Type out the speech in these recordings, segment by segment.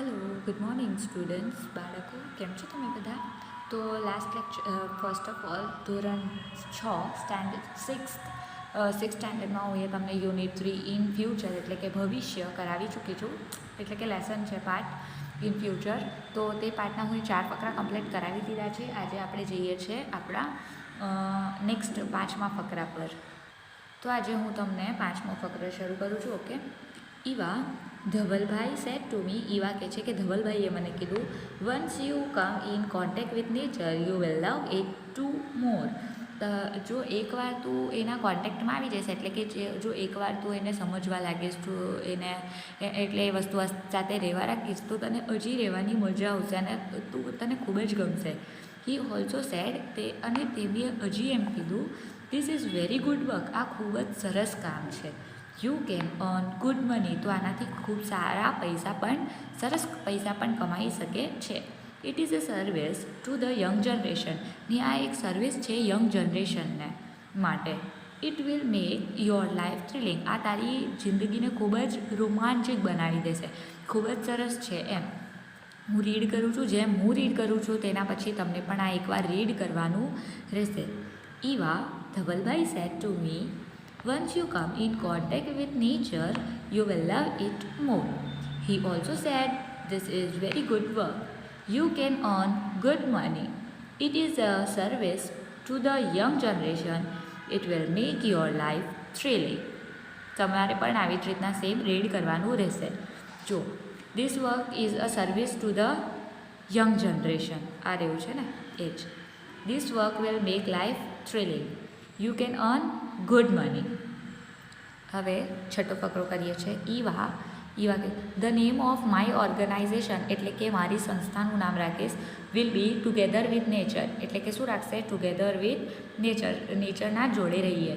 Hello, good morning students. બાળકો કેમ છો તમે બધા? તો લાસ્ટ ફર્સ્ટ ઓફ ઓલ ધોરણ 6 સિક્સ સ્ટેન્ડર્ડમાં હું એ તમને યુનિટ 3 ઇન ફ્યુચર એટલે કે ભવિષ્ય કરાવી ચૂકી છું. એટલે કે લેસન છે પાર્ટ ઇન ફ્યુચર. તો તે પાર્ટના હું 4 ફકરા કમ્પ્લીટ કરાવી દીધા છે. આજે આપણે જઈએ છીએ આપણા નેક્સ્ટ 5મા ફકરા પર. તો આજે હું તમને 5મો ફકરો શરૂ કરું છું. Okay. Eva Dhavalbhai said to me. Eva કહે છે કે ધવલભાઈએ મને કીધું, once you come in contact with nature you will love it to more. જો એકવાર તું એના કોન્ટેક્ટમાં આવી જશે, એટલે કે જો એકવાર તું એને સમજવા લાગીશ, તું એને એટલે એ વસ્તુ સાથે રહેવા રાખીશ, તો તને હજી રહેવાની મજા આવશે અને તને ખૂબ જ ગમશે. હી ઓલ્સો સેડ અને તે બી હજી એમ કીધું, this is very good work. આ ખૂબ જ સરસ કામ છે. You can earn good money. તો આનાથી ખૂબ સારા સરસ પૈસા પણ કમાઈ શકે છે. It is a service to the young generation. ને આ એક સર્વિસ છે યંગ જનરેશનને માટે. It will make your life thrilling. આ તારી જિંદગીને ખૂબ જ રોમાંચક બનાવી દેશે. ખૂબ જ સરસ છે એમ. હું રીડ કરું છું, જેમ હું રીડ કરું છું તેના પછી તમને પણ આ એકવાર રીડ કરવાનું રહેશે. Eva Dhavalbhai said to me, once you come in contact with nature, you will love it more. He also said, this is very good work. You can earn good money. It is a service to the young generation. It will make your life thrilling. તમારે પણ આવી જ રીતના same read કરવાનું રહેશે. જો this work is a service to the young generation. આ રહ્યું છે ને એ જ. This work will make life thrilling. You can earn good money. હવે છઠ્ઠો ફકરો કરીએ છીએ. ઈવા કે the name of my organisation, એટલે કે મારી સંસ્થાનું નામ રાખીશ, will be together with nature. એટલે કે શું રાખશે? ટુગેધર વિથ નેચરના જોડે રહીએ.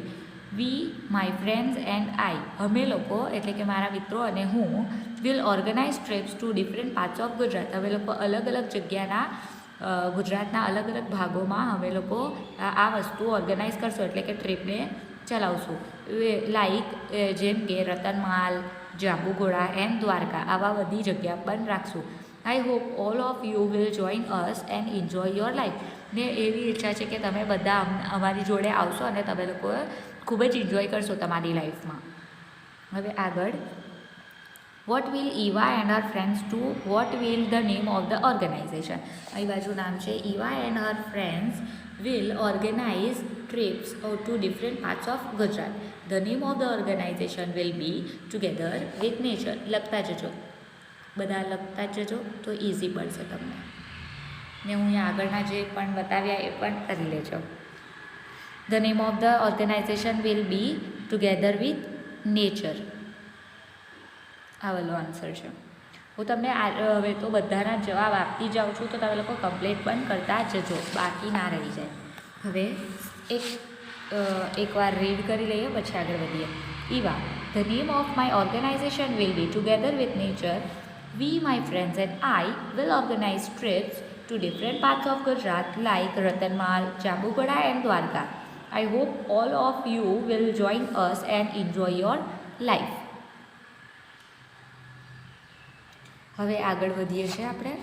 We my friends and I, અમે લોકો એટલે કે મારા મિત્રો અને હું, will organise trips to different parts of Gujarat. અમે લોકો અલગ અલગ જગ્યાના ગુજરાતના અલગ અલગ ભાગોમાં અમે લોકો આ વસ્તુ ઓર્ગેનાઇઝ કરશું, એટલે કે ટ્રીપને ચલાવશું. લાઈક જેમ કે રતનમાલ, જાંબુઘોડા એન્ડ દ્વારકા, આવા બધી જગ્યા પણ રાખશું. આઈ hope all of you will join us and enjoy your life. ને એવી ઈચ્છા છે કે તમે બધા અમારી જોડે આવશો અને તમે લોકો ખૂબ જ એન્જોય કરશો તમારી લાઈફમાં. હવે આગળ, what will Eva and her friends do, what will the name of the organisation. અહીં બાજુ નામ છે. Eva and her friends will organize trips to different parts of Gujarat. The name of the organization will be Together with Nature. લખતા જજો, બધા લખતા જજો તો ઇઝી પડશે તમને. ને હું અહીંયા આગળના જે પણ બતાવ્યા એ પણ કરી લેજો. The name of the organization will be Together with Nature. આ વાલો આન્સર છે. હું તમને હવે તો બધાના જવાબ આપતી જાઉં છું, તો તમે લોકો કમ્પ્લીટ પણ કરતા જજો, બાકી ના રહી જાય. હવે એકવાર રીડ કરી લઈએ પછી આગળ વધીએ. Eva the name of my organization will be together with nature. We my friends and I will organise trips to different parts of Gujarat like Ratanmal, Jambughoda and Dwarka. I hope all of you will join us and enjoy your life. હવે આગળ વધીએ છીએ આપણે.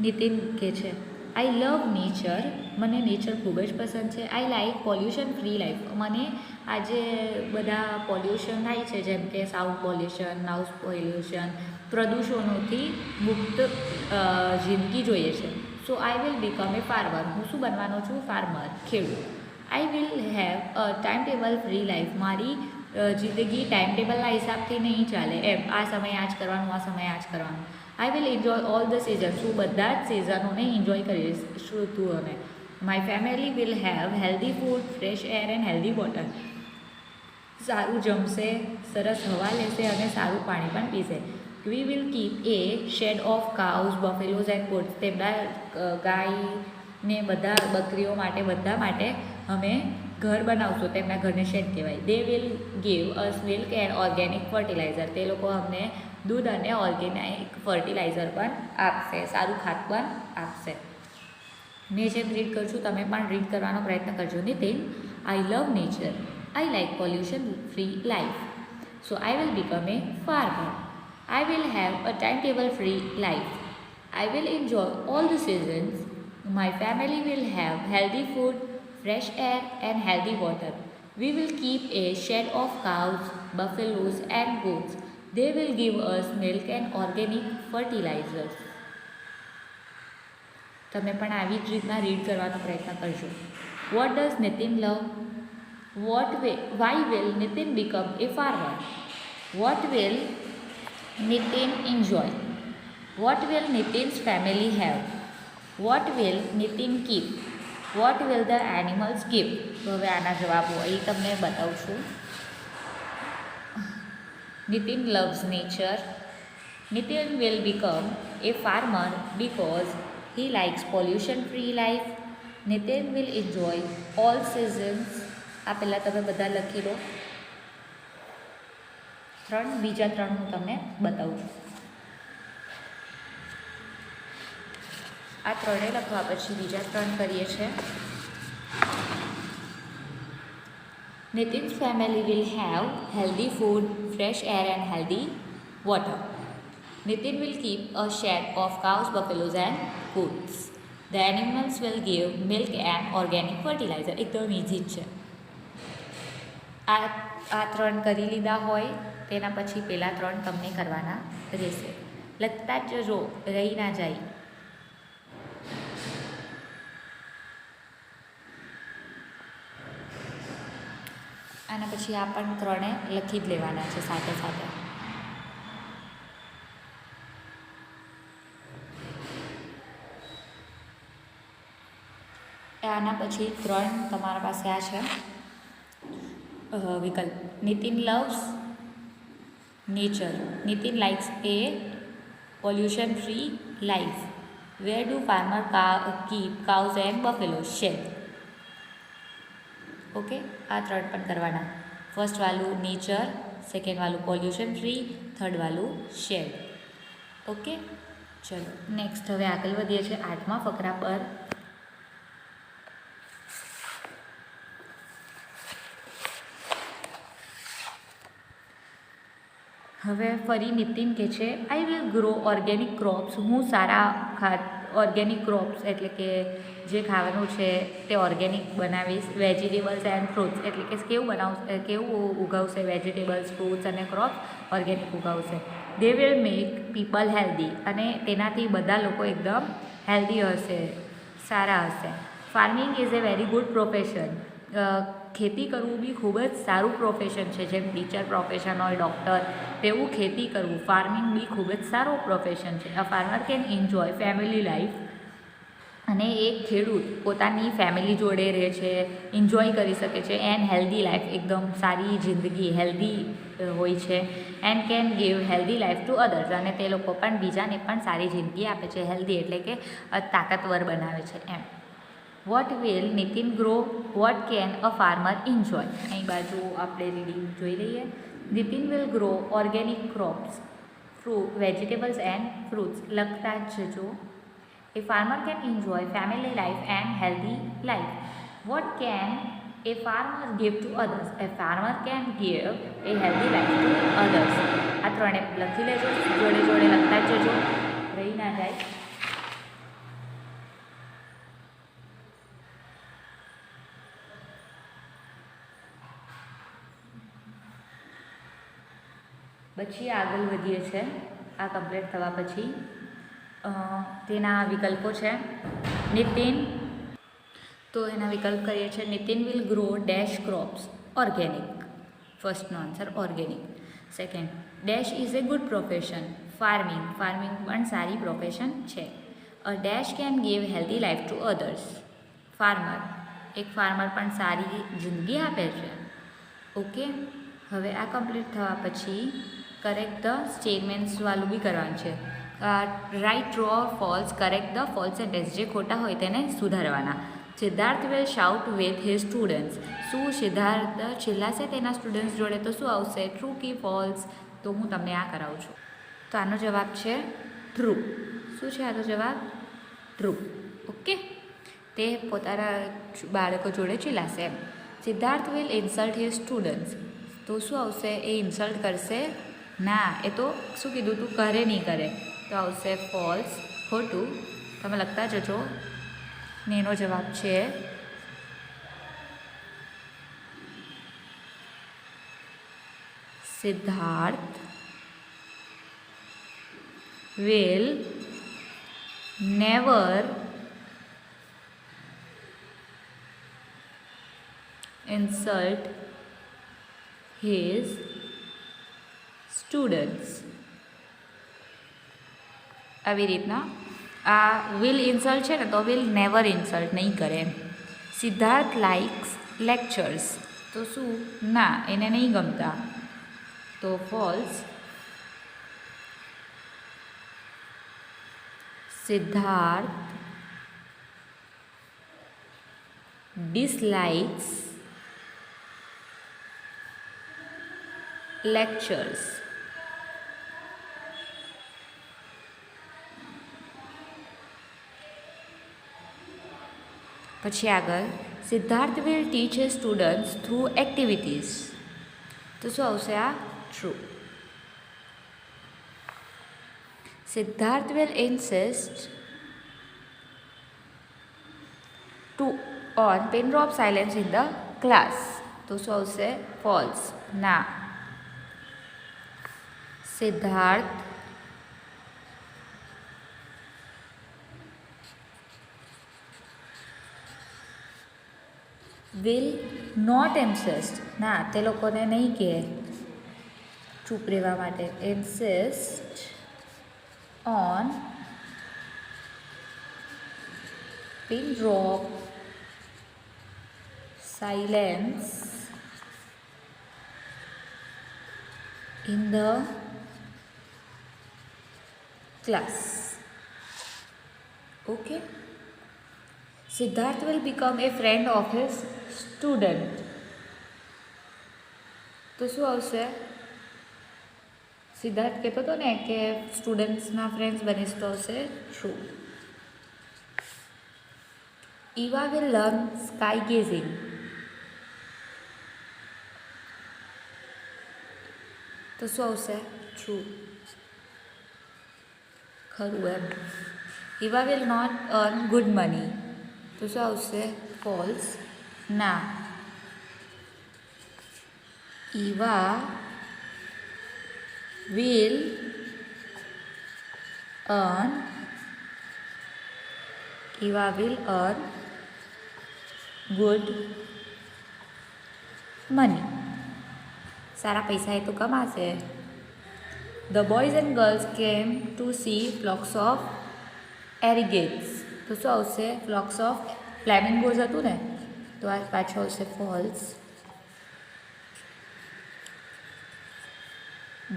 નીતિન કહે છે, આઈ love nature. મને nature ખૂબ જ પસંદ છે. I like pollution free life. મને આજે બધા પોલ્યુશન થાય છે, જેમ કે સાઉન્ડ પોલ્યુશન, નોઇઝ પોલ્યુશન, પ્રદૂષણોથી મુક્ત જિંદગી જોઈએ છે. So I will become a farmer. હું શું બનવાનો છું? ફાર્મર, ખેડૂત. I will have a time table free life. મારી જિંદગી ટાઈમ ટેબલના હિસાબથી નહીં ચાલે એમ. આ સમયે આ જ કરવાનું, આ સમયે આ જ કરવાનું. I will enjoy all the seasons. હું બધા જ સિઝનોને એન્જોય કરીશ, ઋતુઓને. My family will have healthy food, fresh air and healthy water. સારું જમશે, સરસ હવા લેશે અને સારું પાણી પણ પીશે. We will keep a shed of cows, buffaloes and goats. તેમના ગાયને બધા બકરીઓ માટે બધા માટે અમે ઘર બનાવશો. તેમના ઘરને શેડ કહેવાય. They will give us milk and organic fertiliser. તે લોકો અમને દૂધ અને ઓર્ગેનિક ફર્ટિલાઇઝર પણ આપશે, સારું ખાત પણ આપશે. મેં જેમ રીડ કરું છું તમે પણ રીડ કરવાનો પ્રયત્ન કરજો. Nitin, I love nature. I like pollution free life. So I will become a farmer. I will have a timetable free life. I will enjoy all the seasons. My family will have healthy food, fresh air, and healthy water. We will keep a shed of cows, buffaloes, and goats. They will give us milk and organic fertilizers. તમે પણ આવી જ રીતના read કરવાનો પ્રયત્ન કરજો. What does Nitin love? Why will Nitin become a farmer? What will Nitin enjoy? What will Nitin's family have? What will Nitin keep? What will the animals give? તો હવે આના જવાબો અહીં તમને બતાવું છું. Nitin loves nature. Nitin will become a farmer because he likes pollution-free life. Nitin will enjoy all seasons. આ પહેલાં તમે બધા લખી લો. બીજા ત્રણ હું તમને બતાવું છું. આ ત્રણે લખવા પછી બીજા ત્રણ કરીએ છીએ. Nitin's family will have healthy food, fresh air and healthy water. Nitin will keep a shed of cows, buffaloes and goats. The animals will give milk and organic fertilizer. એકદમ ઇઝી જ છે. આ ત્રણ કરી લીધા હોય તેના પછી પહેલાં ત્રણ તમને કરવાના રહેશે. લખતા જ જજો, રહી ના જાય. આના પછી આ પણ ત્રણે લખી જ લેવાના છે સાથે સાથે. આના પછી ત્રણ તમારા પાસે આ છે વિકલ્પ. Nitin loves nature. Nitin likes a pollution-free life. Where do farmers keep cows and buffaloes? Shed. Okay, આ ત્રણ પણ કરવાના. ફર્સ્ટ વાળું નેચર, સેકન્ડ વાળું પોલ્યુશન ફ્રી, થર્ડ વાળું શેડ. ઓકે, ચલો નેક્સ્ટ હવે આગળ વધીએ છીએ 8મા ફકરા પર. હવે ફરી નિતિન કહે છે I will grow organic crops. હું સારા ઓર્ગેનિક ક્રોપ્સ એટલે કે જે ખાવાનું છે તે ઓર્ગેનિક બનાવીશ. વેજીટેબલ્સ એન્ડ ફ્રૂટ્સ એટલે કે કેવું ઉગાવશે વેજીટેબલ્સ, ફ્રૂટ્સ અને ક્રોપ્સ ઓર્ગેનિક ઉગાવશે. They will make people healthy અને તેનાથી બધા લોકો એકદમ હેલ્ધી હશે, સારા હશે. Farming is a very good profession. ખેતી કરવું બી ખૂબ જ સારું પ્રોફેશન છે. જેમ ટીચર પ્રોફેશન હોય, ડૉક્ટર, તેવું ખેતી કરવું ફાર્મિંગ બી ખૂબ જ સારું પ્રોફેશન છે. A farmer can enjoy family life. અને એક ખેડૂત પોતાની ફેમિલી જોડે રહે છે, એન્જોય કરી શકે છે. એન્ડ હેલ્ધી લાઈફ, એકદમ સારી જિંદગી, હેલ્ધી હોય છે. And can give healthy life to others. અને તે લોકો પણ બીજાને પણ સારી જિંદગી આપે છે. હેલ્ધી એટલે કે તાકાતવર બનાવે છે એમ. What will Nitin grow? What can a farmer enjoy? અહીં બાજુ આપણે રીડિંગ જોઈ લઈએ. Nitin will grow organic crops, vegetables and fruits. લખતા જ જજો. A farmer can enjoy family life and healthy life. What can a farmer give to others? A farmer can give a healthy life to others. આ ત્રણે લખી લેજો, જોડે જોડે લખતા જ જજો, રહી ના જાય. પછી આગળ વધીએ છીએ. આ કમ્પ્લીટ થવા પછી તેના વિકલ્પો છે. નિતિન, તો એના વિકલ્પ કરીએ છીએ. Nitin will grow dash crops organic. ફર્સ્ટનો answer organic. Second, dash is a good profession. Farming પણ સારી પ્રોફેશન છે. A dash can give healthy life to others. Farmer, એક ફાર્મર પણ સારી જિંદગી આપે છે. ઓકે, હવે આ કમ્પ્લીટ થવા પછી કરેક્ટ ધ સ્ટેટમેન્ટ્સવાળું બી કરવાનું છે. Right, true or false. Correct the false sentence, જે ખોટા હોય તેને સુધારવાના. Siddharth will shout with his students. શું સિદ્ધાર્થ ચિલ્લાશે તેના સ્ટુડન્ટ્સ જોડે? તો શું આવશે? ટ્રુ કે ફોલ્સ? તો હું તમને આ કરાવું છું. તો આનો જવાબ છે ટ્રુ. શું છે આનો જવાબ? ટ્રુ. ઓકે, તે પોતાના બાળકો જોડે ચિલ્લાશે એમ. Siddharth will insult his students. તો શું આવશે? એ ઇન્સલ્ટ કરશે ના, એ તો શું કીધું તું કરે નહીં કરે, તો આવશે ફોલ્સ, ખોટું. તમે લખતા જજો ને એનો જવાબ છે Siddharth will never insult his students. આવી રીતના આ વિલ ઇન્સલ્ટ છે ને, તો વિલ નેવર ઇન્સલ્ટ નહીં કરે એમ. સિદ્ધાર્થ લાઇક્સ લેક્ચર્સ, તો શું? ના, એને નહીં ગમતા, તો ફોલ્સ. Siddharth dislikes lectures. પછી આગળ Siddharth will teach his students through activities, તો શું આવશે? આ true. Siddharth will insist to on pin drop silence in the class, તો શું આવશે? ફોલ્સ. ના, સિદ્ધાર્થ વિલ નોટ ઇન્સિસ્ટ, ના, તે લોકોને નહીં કહે ચૂપ રહેવા માટે. Insist on pin drop silence in the class. Okay. Siddharth will become a friend of his student, તો શું આવશે? સિદ્ધાર્થ કહેતો હતો ને કે સ્ટુડન્ટ્સના ફ્રેન્ડ્સ બનીશ, તો હશે true. Eva will learn sky gazing, તો શું આવશે? ટ્રુ. ખરું એમ. Eva will not earn good money, તો શું આવશે? ફોલ્સ. ના, Eva will earn good money. સારા પૈસા એ તો કમાશે. The boys and girls came to see flocks of arrogants, તો શું આવશે? flocks of flamingos હતું ને, તો આ પાછું આવશે false.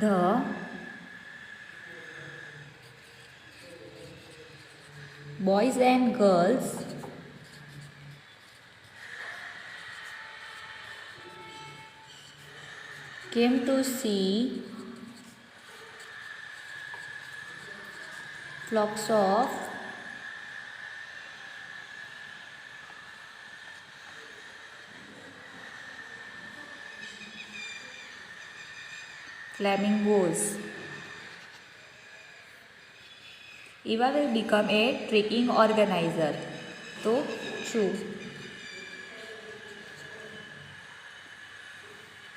The boys and girls came to see flocks of flamingos. Eva will become a trekking organizer, તો true.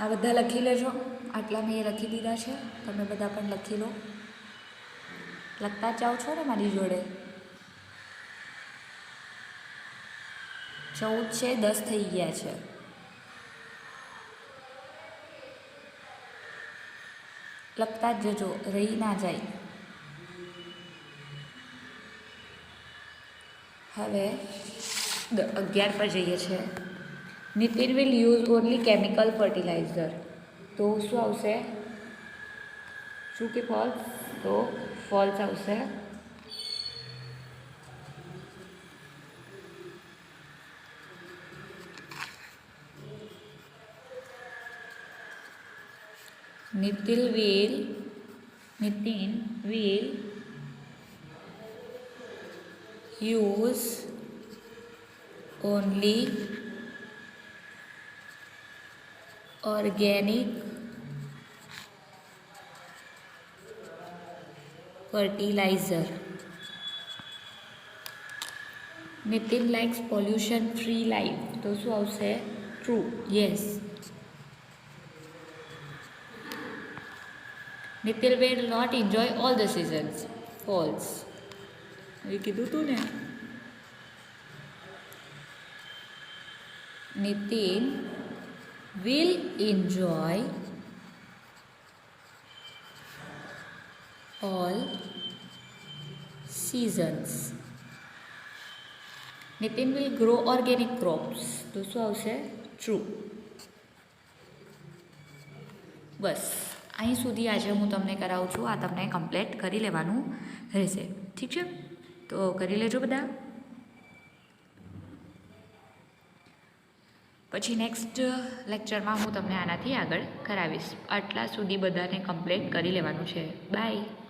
આ બધા લખી લેજો, આટલા મેં લખી દીધા છે, તમે બધા પણ લખી લો. લખતા જાઓ છો ને મારી જોડે. 14 છે, 10 થઈ ગયા છે. લખતા જ જજો, રહી ના જાય. હવે 11 પર જઈએ છીએ. Nitin will use only chemical fertiliser, તો શું આવશે? શું કે ફોલ્સ? તો ફોલ્સ આવશે. Nitin will use only organic fertilizer. Nitin likes pollution free life. તો શું આવશે? True. Yes. Nitin will not enjoy all the seasons. False. એ કીધું તું ને. Nitin will enjoy all seasons. Nitin will grow organic crops. તો શું આવશે? True. બસ અહીં સુધી આજે હું તમને કરાવું છું. આ તમને કમ્પ્લીટ કરી લેવાનું રહેશે. ઠીક છે? તો કરી લેજો બધા. પછી નેક્સ્ટ લેક્ચરમાં હું તમને આનાથી આગળ કરાવીશ. આટલા સુધી બધાને કમ્પ્લીટ કરી લેવાનું છે. બાય.